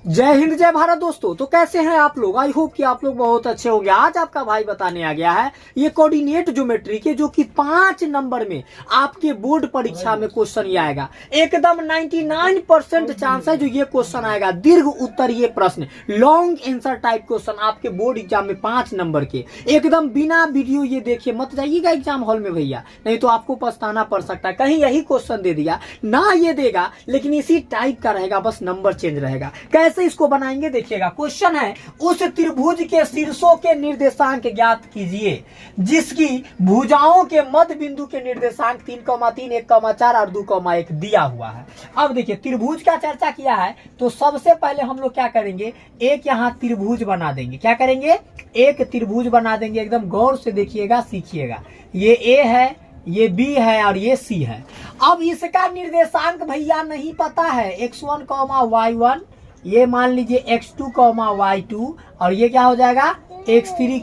जय हिंद जय भारत दोस्तों। तो कैसे हैं आप लोग? आई होप कि आप लोग बहुत अच्छे होंगे। आज आपका भाई बताने आ गया है ये कोऑर्डिनेट ज्योमेट्री के जो कि 5 नंबर में आपके बोर्ड परीक्षा में क्वेश्चन ये आएगा। एकदम 99% चांस है जो ये क्वेश्चन आएगा। दीर्घ उत्तर ये प्रश्न, लॉन्ग आंसर टाइप क्वेश्चन आपके बोर्ड एग्जाम में 5 नंबर के। एकदम बिना वीडियो ये देखिए मत जाइएगा एग्जाम हॉल में भैया, नहीं तो आपको पछताना पड़ सकता है। कहीं यही क्वेश्चन दे दिया ना, ये देगा लेकिन इसी टाइप का रहेगा, बस नंबर चेंज रहेगा। कैसे इसको बनाएंगे देखिएगा। क्वेश्चन है, उस त्रिभुज के शीर्षों के निर्देशांक ज्ञात कीजिए जिसकी भुजाओं के मध्य बिंदु के निर्देशांक 3,3, 1,4 और 2,1 दिया हुआ है। अब देखिए त्रिभुज का चर्चा किया है तो सबसे पहले हम लोग क्या करेंगे, एक यहाँ त्रिभुज बना देंगे। क्या करेंगे? एक त्रिभुज बना देंगे। एकदम गौर से देखिएगा, सीखिएगा। ये ए है, ये बी है और ये सी है। अब इसका निर्देशांक भैया नहीं पता है, x1, y1, ये मान लीजिए x2, y2 और ये क्या हो जाएगा x3,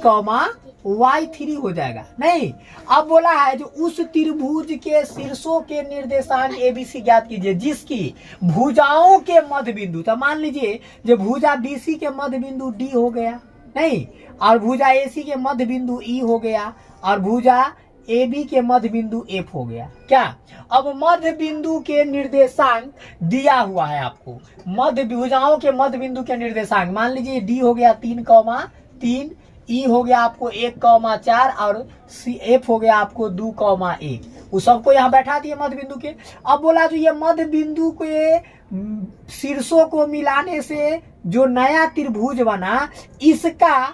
y3 हो जाएगा। नहीं, अब बोला है जो उस त्रिभुज के शीर्षों के निर्देशांक ABC ज्ञात कीजिए जिसकी भुजाओं के मध्य बिंदु, तो मान लीजिए जो भुजा BC के मध्य बिंदु D हो गया, नहीं, और भुजा AC के मध्य बिंदु E हो गया और भुजा AB के मध्य बिंदु F हो गया। क्या? अब मध्य बिंदु के निर्देशांक दिया हुआ है आपको। मध्य भुजाओं के मध्य बिंदु के निर्देशांक मान लीजिए D हो गया 3,3, E हो गया आपको 1,4 और F हो गया आपको 2,1। उस सबको यहाँ बैठा दिए मध्य बिंदु के। अब बोला जो ये मध्य बिंदु के शीर्षों को मिलाने से जो नया त्रिभुज बना, इसका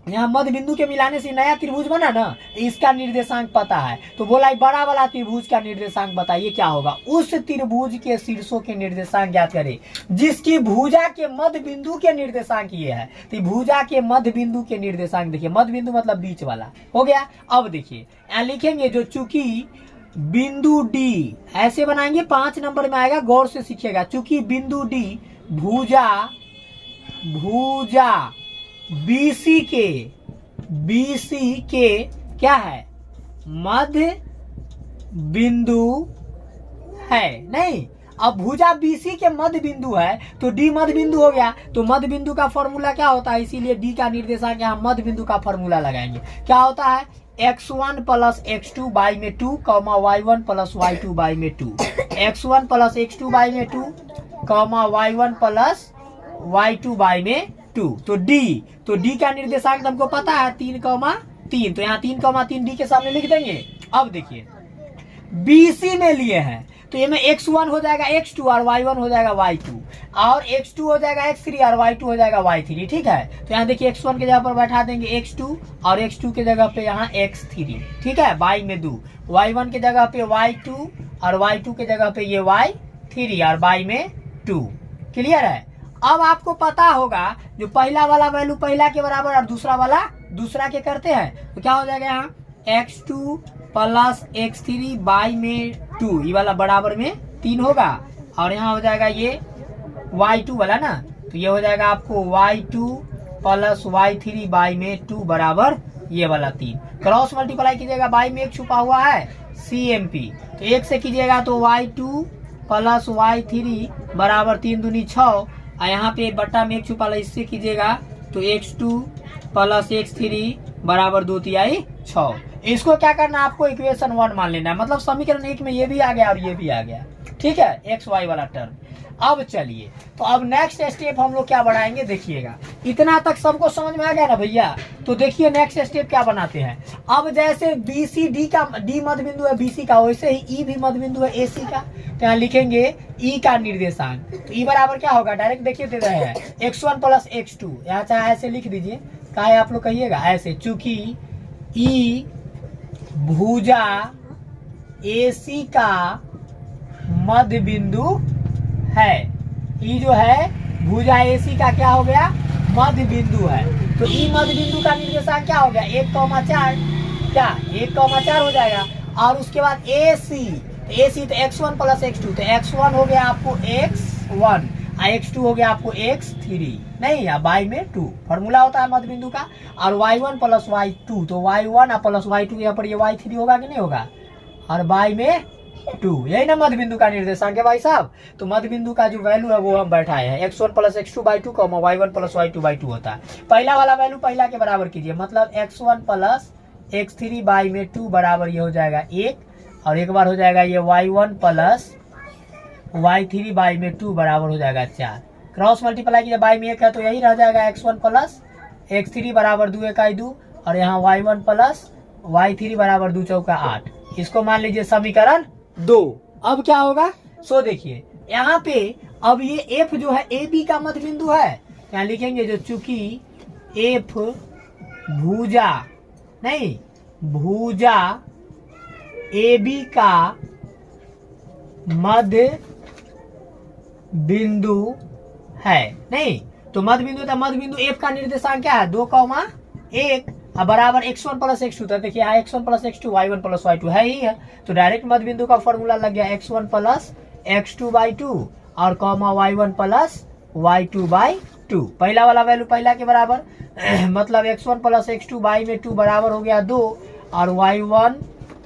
यहाँ मध्य बिंदु के मिलाने से नया त्रिभुज बना ना, इसका निर्देशांक पता है। तो बोला बड़ा वाला त्रिभुज का निर्देशांक बताइए क्या होगा। उस त्रिभुज के शीर्षों के निर्देशांक ज्ञात करें जिसकी भुजा के मध्य बिंदु के निर्देशांक ये है। तो भुजा के मध्य बिंदु के निर्देशांक देखिए, मध्य बिंदु मतलब बीच वाला हो गया। अब देखिए यहाँ लिखेंगे जो चूंकि बिंदु डी ऐसे बनाएंगे, 5 नंबर में आएगा, गौर से सीखिएगा। चूंकि बिंदु डी भुजा BC के क्या है, मध्य बिंदु है। नहीं, अब भुजा BC के मध्य बिंदु है तो D मध्य बिंदु हो गया। तो मध्य बिंदु का फॉर्मूला क्या होता है, इसीलिए D का निर्देशांक यहाँ मध्य बिंदु का फॉर्मूला लगाएंगे। क्या होता है, x1 प्लस x2 बाई में 2, y1 प्लस y2 बाई में 2, x1 प्लस x2 बाई में 2, y1 प्लस y2 बाई में 2। तो D का निर्देशांक हमको पता है 3,3, तो यहाँ 3,3 D के सामने लिख देंगे। अब देखिए BC में लिए हैं तो ये में x1 हो जाएगा x2 और y1 हो जाएगा y2 और x2 हो जाएगा x3 और y2 हो जाएगा y3। ठीक है, तो यहाँ देखिए x1 के जगह पर बैठा देंगे x2 और x2 के जगह पे यहाँ x3। ठीक है, बाई में 2, y1 के जगह पे y2 और y2 के जगह पे ये y3 और बाई में 2। क्लियर है? अब आपको पता होगा जो पहला वाला वैल्यू पहला के बराबर और दूसरा वाला दूसरा के करते हैं तो क्या हो जाएगा, यहाँ x2 प्लस x3 बाई में 2, ये वाला बराबर में 3 होगा और यहाँ हो जाएगा ये y2 वाला ना, तो ये हो जाएगा आपको y2 प्लस y3 बाई में 2 बराबर ये वाला 3। क्रॉस मल्टीप्लाई कीजिएगा, बाई में 1 छुपा हुआ है CMP, तो 1 से कीजिएगा तो y2 प्लस y3 बराबर 3 दूनी 6 और यहाँ पे बट्टा में 1 छुपा ला, इससे कीजिएगा तो x2 प्लस x3 बराबर 2 तिहाई 6। इसको क्या करना है, आपको इक्वेशन 1 मान लेना है, मतलब समीकरण 1 में ये भी आ गया और ये भी आ गया। ठीक है, एक्स वाई वाला टर्म। अब चलिए, तो अब नेक्स्ट स्टेप हम लोग क्या बढ़ाएंगे देखिएगा। इतना तक सबको समझ में आ गया ना भैया? तो देखिए नेक्स्ट स्टेप क्या बनाते हैं। अब जैसे BCD का D मध्य बिंदु है BC का, वैसे ही E भी मध्य बिंदु है AC का, तो यहाँ लिखेंगे E का निर्देशांक। तो E बराबर क्या होगा, डायरेक्ट देखिए दे रहे हैं x1 प्लस x2, यहाँ चाहे ऐसे लिख दीजिए, चाहे आप लोग कहिएगा ऐसे। चूंकि E भुजा AC का मध्य बिंदु है, E जो है भुजा AC का क्या हो गया, मध्य बिंदु है, तो E मध्य बिंदु का निर्देशांक क्या हो गया 1,4, क्या 1,4 हो जाएगा। और उसके बाद AC तो x1 प्लस x2, तो x1 हो गया आपको x1 और x2 हो गया आपको x3, नहीं या बाई में 2 फॉर्मूला होता है मध्य बिंदु का। और y1 प्लस y2, तो y1 प्लस y2 यहाँ पर ये y3 होगा कि नहीं होगा, और बाई में 2। यही ना मध्य बिंदु का निर्देशांक है भाई साहब। तो मध्य बिंदु का जो वैल्यू है वो हम बैठाए हैं x1 plus x2 by 2 y1 plus y2 by 2 होता है। पहला वाला वैल्यू पहला के बराबर कीजिए, मतलब x1 प्लस x3 बाई में 2 बराबर ये हो जाएगा 1, और एक बार हो जाएगा ये y1 प्लस y3 बाई में 2 बराबर हो जाएगा 4। क्रॉस मल्टीप्लाई कीजिए, बाई में 1 है तो यही रह जाएगा x1 प्लस x3 बराबर 2 1 2, और यहाँ y1 प्लस y3 बराबर 2 चौका 8। इसको मान लीजिए समीकरण 2। अब क्या होगा, सो देखिए यहाँ पे अब ये f जो है ए बी का मध्य बिंदु है, यहाँ लिखेंगे जो चूंकि f भुजा नहीं भुजा ए बी का मध्य बिंदु है, नहीं तो मध्य बिंदु था, मध्य बिंदु f का निर्देशांक क्या है 2, 1 बराबर x1 प्लस x2 था। देखिए यहाँ x1 plus x2 y1 plus y2 है ही है, तो डायरेक्ट मध्य बिंदु का फॉर्मूला लग गया x1 प्लस x2 बाई 2 और y1 प्लस y2 बाई 2। पहला वाला वैल्यू पहला के बराबर मतलब x1 प्लस x2 बाई में 2 बराबर हो गया 2, और y1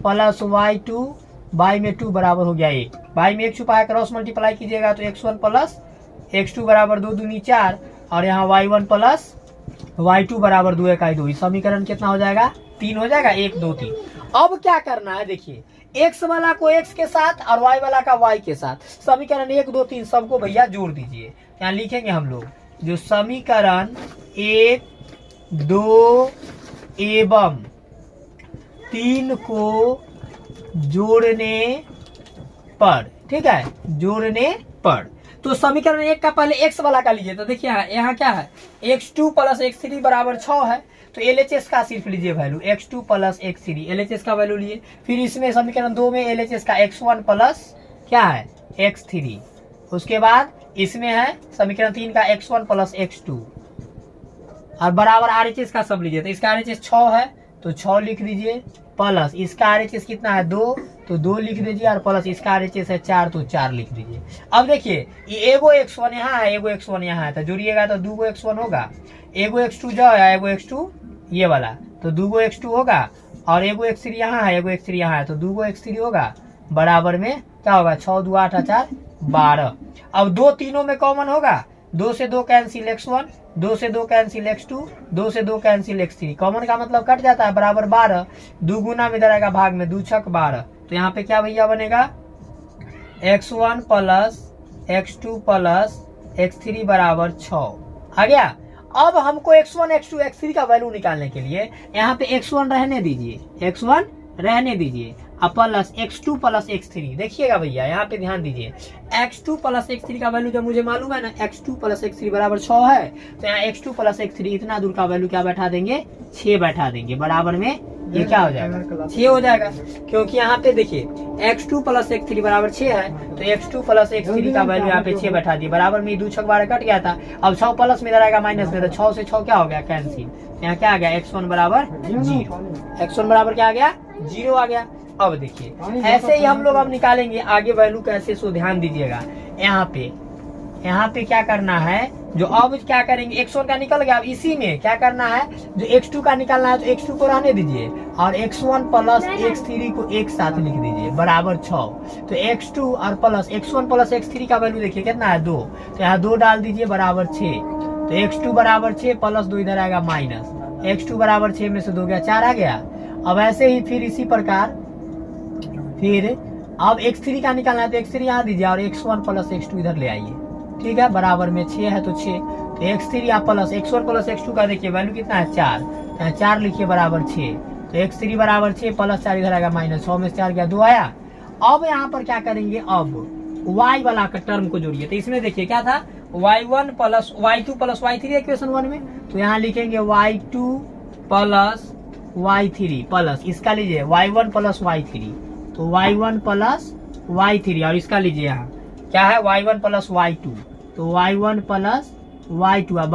प्लस y2 बाई में 2 बराबर हो गया 1। बाई में 1 छुपा है, क्रॉस मल्टीप्लाई कीजिएगा तो x1 प्लस x2 बराबर 2 दूनी 4, और यहाँ y1 प्लस y2 बराबर 2 1 2। समीकरण कितना हो जाएगा 3 हो जाएगा, 1 2 3। अब क्या करना है, देखिए x वाला को x के साथ और y वाला का y के साथ, समीकरण 1 2 3 सबको भैया जोड़ दीजिए। यहाँ लिखेंगे हम लोग जो समीकरण 1 2 एवं 3 को जोड़ने पर, ठीक है, जोड़ने पर, तो समीकरण 1 का पहले x वाला का लीजिए। तो देखिए यहाँ क्या है x2 प्लस x3 बराबर 6 है, तो LHS का सिर्फ लीजिए value x2 plus x3, LHS का वैल्यू लिए। फिर इसमें समीकरण 2 में LHS का x1 प्लस क्या है x3, उसके बाद इसमें है समीकरण 3 का x1 प्लस x2, और बराबर RHS का सब लीजिए। तो इसका RHS 6 है तो 6 लिख दीजिए, प्लस इसका RHS कितना है 2 तो 2 लिख दीजिए, और प्लस इसका RHS है 4 तो 4 लिख दीजिए। अब देखिए ये एगो x1 यहाँ है, एगो x1 यहाँ है, तो जोड़िएगा तो 2 x1 होगा, एगो x2 जो है, एगो x2 ये वाला तो 2 x2 होगा, और एगो x3 यहाँ है, एगो x3 यहाँ है तो 2 x3 होगा, बराबर में क्या होगा 6 2 8 4 12। अब 2 तीनों में कॉमन होगा, 2 से 2 कैंसिल x1, 2 से 2 कैंसिल x2, 2 से 2 कैंसिल x3, कॉमन का मतलब कट जाता है, बराबर 12। 2 गुना में इधर आएगा भाग में, 2 छक 12, तो यहाँ पे क्या भैया बनेगा x1 plus x2 plus x3 बराबर 6 आ गया। अब हमको x1 x2 x3 का वैल्यू निकालने के लिए यहाँ पे x1 रहने दीजिए, x1 रहने दीजिए, अब प्लस x2 प्लस x3। देखिएगा भैया यहाँ पे ध्यान दीजिए, x2 प्लस x3 का वैल्यू जब मुझे मालूम है ना x2 प्लस x3 बराबर 6 है, तो यहाँ x2 प्लस x3 इतना दूर का वैल्यू क्या बैठा देंगे 6 बैठा देंगे, बराबर में ये क्या हो जाएगा 6 हो जाएगा। क्योंकि यहाँ पे देखिए x2 प्लस x3 बराबर 6 है, तो x2 प्लस x3 का वैल्यू यहाँ पे 6 बैठा दिए, बराबर में 2 छक 12 कट गया था। अब 6 प्लस में इधर आएगा माइनस में, तो 6 से 6 क्या हो गया कैंसिल, यहाँ क्या आ गया x1 बराबर 0, x1 बराबर क्या आ गया 0 आ गया। अब देखिए ऐसे ही हम लोग अब निकालेंगे आगे वैल्यू कैसे, सो ध्यान दीजिएगा। यहाँ पे क्या करना है, जो अब क्या करेंगे x1 का निकल गया, अब इसी में क्या करना है जो x2 का निकालना है, तो x2 को रहने दीजिए और x1 प्लस x3 को एक साथ लिख दीजिए, बराबर 6। तो x2 और प्लस x1 प्लस x3 का वैल्यू देखिए कितना है 2, तो यहाँ 2 डाल दीजिए, बराबर 6। तो x2 बराबर 6 प्लस 2 इधर आएगा माइनस, x2 बराबर 6 में से 2 गया 4 आ गया। अब ऐसे ही फिर इसी प्रकार फिर अब x3 का निकालना है, तो x3 यहाँ दीजिए और x1 प्लस x2 इधर ले आइए, ठीक है, बराबर में 6 है तो 6, तो x3 या प्लस x1 प्लस x2 का देखिए वैल्यू कितना है 4, यहाँ 4 लिखिए बराबर 6, तो x3 बराबर 6 प्लस 4 इधर आएगा माइनस, 6 में से 4 गया 2 आया। अब यहाँ पर क्या करेंगे, अब y वाला का टर्म को जोड़िए। तो इसमें देखिए क्या था y1 plus y2 plus y3 equation 1 में, तो यहाँ लिखेंगे y2 प्लस y3 प्लस इसका लीजिए y1 प्लस y3, तो y1 प्लस y3, और इसका लीजिए यहाँ क्या है y1 प्लस y2, तो y1 प्लस y2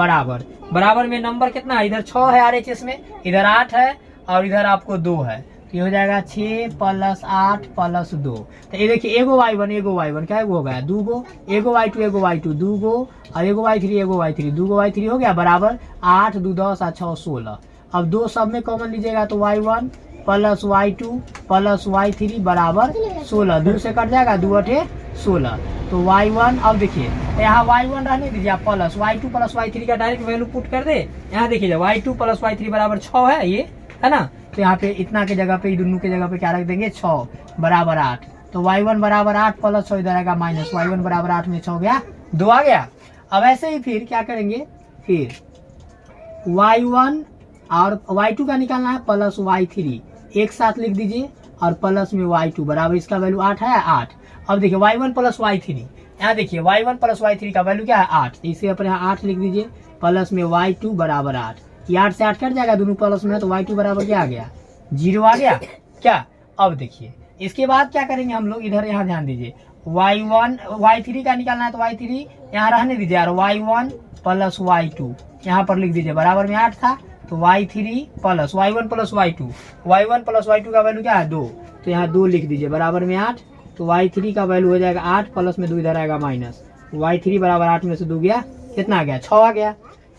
बराबर में नंबर कितना है, इधर 6 है RHS में, इधर 8 है और इधर आपको 2 है, तो ये हो जाएगा 6 प्लस 8 प्लस 2। तो ये देखिए एगो y1 क्या हो गया 2 गो, एगो y2 2 गो, और एगो y3 2 गो y3 हो गया, बराबर 8 2 10 और 6 16। अब 2 सब में कॉमन लीजिएगा तो y1 plus y2 plus y3 बराबर 16। 2 से कट जाएगा, 2 8 16। तो y1 अब देखिए यहाँ y1 रहने दीजिए आप, प्लस y2 प्लस y3 का डायरेक्ट वैल्यू पुट कर दे। यहाँ देखिए y2 प्लस y3 बराबर 6 है, ये है ना। तो यहाँ पे इतना के जगह पे, दोनों के जगह पे क्या रख देंगे, 6 बराबर 8। तो y1 बराबर 8 प्लस 6 इधर आएगा माइनस, y1 बराबर 8 में 6 गया, 2 आ गया। अब ऐसे ही फिर क्या करेंगे, फिर y1 और y2 का निकालना है प्लस y3 एक साथ लिख दीजिए, और प्लस में y2 बराबर इसका वैल्यू 8 है, 8। अब देखिए y1 प्लस y3, यहाँ देखिए y1 प्लस y3 का वैल्यू क्या है, 8। इसे अपने यहाँ 8 लिख दीजिए, प्लस में y2 बराबर 8। ये 8 से 8 कट जाएगा, दोनों प्लस में है, तो y2 बराबर क्या आ गया, 0 आ गया क्या। अब देखिए इसके बाद क्या करेंगे हम लोग, इधर यहाँ ध्यान दीजिए, y1 y3 का निकालना है, तो y3 यहाँ रहने दीजिए, और y1 प्लस y2 यहाँ पर लिख दीजिए, बराबर में 8 था, तो y3 plus y1 plus y1 plus y2 का वैल्यू क्या है, 2। तो यहाँ 2 लिख दीजिए, बराबर में 8। तो y3 का वैल्यू हो जाएगा 8, प्लस में 2 इधर आएगा माइनस, y3 बराबर 8 में से 2 गया, कितना आ गया, 6 आ गया।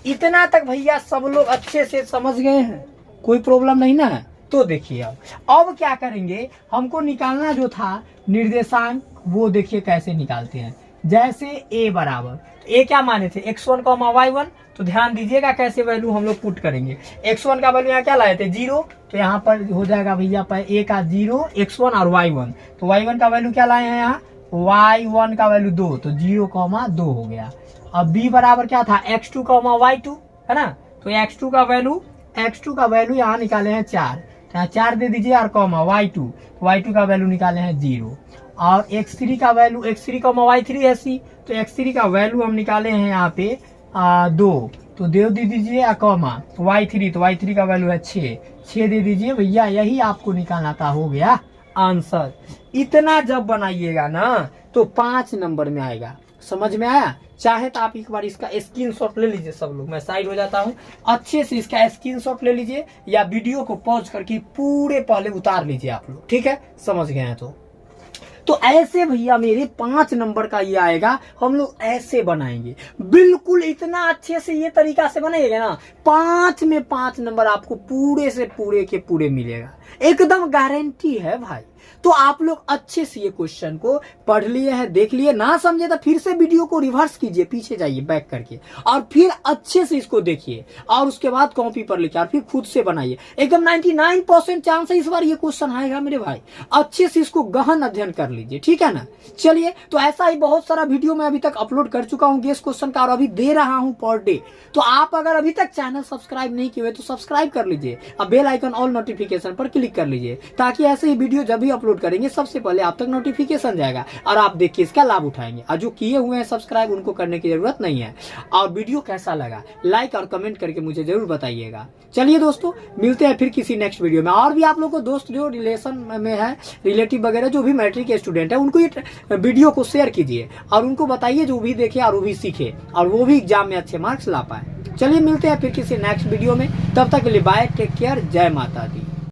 इतना तक भैया सब लोग अच्छे से समझ गए हैं, कोई प्रॉब्लम नहीं ना है। तो देखिए अब क्या करेंगे, हमको निकालना जो था निर्देशांक, वो देखिए कैसे निकालते हैं। जैसे a बराबर, a क्या माने थे, x1 y1, तो ध्यान दीजिएगा कैसे वैल्यू हम लोग पुट करेंगे। x1 का वैल्यू यहाँ क्या लाए थे, 0, तो यहाँ पर हो जाएगा भैया a का 0, x1 और y1। तो y1 का वैल्यू क्या लाए हैं यहाँ, y1 का वैल्यू 2, तो 0, 2 हो गया। अब b बराबर क्या था, x2 y2, है ना। तो x2 का वैल्यू यहाँ निकाले हैं 4, तो यहाँ 4 दे दीजिए, और y2 का वैल्यू निकाले हैं 0। और x3 का वैल्यू, x3 y3 है c, तो x3 का वैल्यू हम निकाले हैं यहाँ पे 2, तो दे दीजिए, y3, तो y3 का वैल्यू है 6 दे दीजिए भैया। यही आपको निकालना था, हो गया आंसर। इतना जब बनाइएगा ना तो 5 नंबर में आएगा, समझ में आया। चाहे तो आप एक बार इसका स्क्रीनशॉट ले लीजिए, सब लोग, मैं साइड हो जाता हूँ, अच्छे से इसका स्क्रीनशॉट ले लीजिए, या वीडियो को पॉज करके पूरे पहले उतार लीजिए आप लोग, ठीक है, समझ गए हैं। तो ऐसे भैया मेरे 5 नंबर का ये आएगा, हम लोग ऐसे बनाएंगे, बिल्कुल इतना अच्छे से ये तरीका से बनाएगा ना, 5 में 5 नंबर आपको पूरे से पूरे के पूरे मिलेगा, एकदम गारंटी है भाई। तो आप लोग अच्छे से ये क्वेश्चन को पढ़ लिए हैं, देख लिए, ना समझे तो फिर से वीडियो को रिवर्स कीजिए, पीछे जाइए बैक करके, और फिर अच्छे से इसको देखिए, और उसके बाद कॉपी पर लिखिए, और फिर खुद से बनाइए। एकदम 99% चांस है इस बार ये क्वेश्चन आएगा मेरे भाई। अच्छे से इसको गहन अध्ययन कर लीजिए, ठीक है ना। चलिए, तो ऐसा ही बहुत सारा वीडियो मैं अभी तक अपलोड कर चुका हूँ गेस क्वेश्चन का, और अभी दे रहा हूँ पर डे। तो आप अगर अभी तक चैनल सब्सक्राइब नहीं किए हुए तो सब्सक्राइब कर लीजिए, अब बेल आइकन ऑल नोटिफिकेशन पर क्लिक कर लीजिए, ताकि ऐसे ही वीडियो जब भी अपलोड करेंगे सबसे पहले आप तक नोटिफिकेशन जाएगा, और आप देख के इसका लाभ उठाएंगे। और जो किए हुए हैं सब्सक्राइब, उनको करने की जरूरत नहीं है। और वीडियो कैसा लगा लाइक और कमेंट करके मुझे जरूर बताइएगा। चलिए दोस्तों, मिलते हैं फिर किसी नेक्स्ट वीडियो में। और भी आप लोगों को दोस्त जो रिलेशन में है, रिलेटिव वगैरह, जो भी मैट्रिक के स्टूडेंट है, उनको ये वीडियो को शेयर कीजिए, और उनको बताइए जो भी देखे और वो भी सीखे, और वो भी एग्जाम में अच्छे मार्क्स ला पाए। चलिए, मिलते हैं फिर किसी नेक्स्ट वीडियो में, तब तक के लिए बाय, टेक केयर, जय माता दी।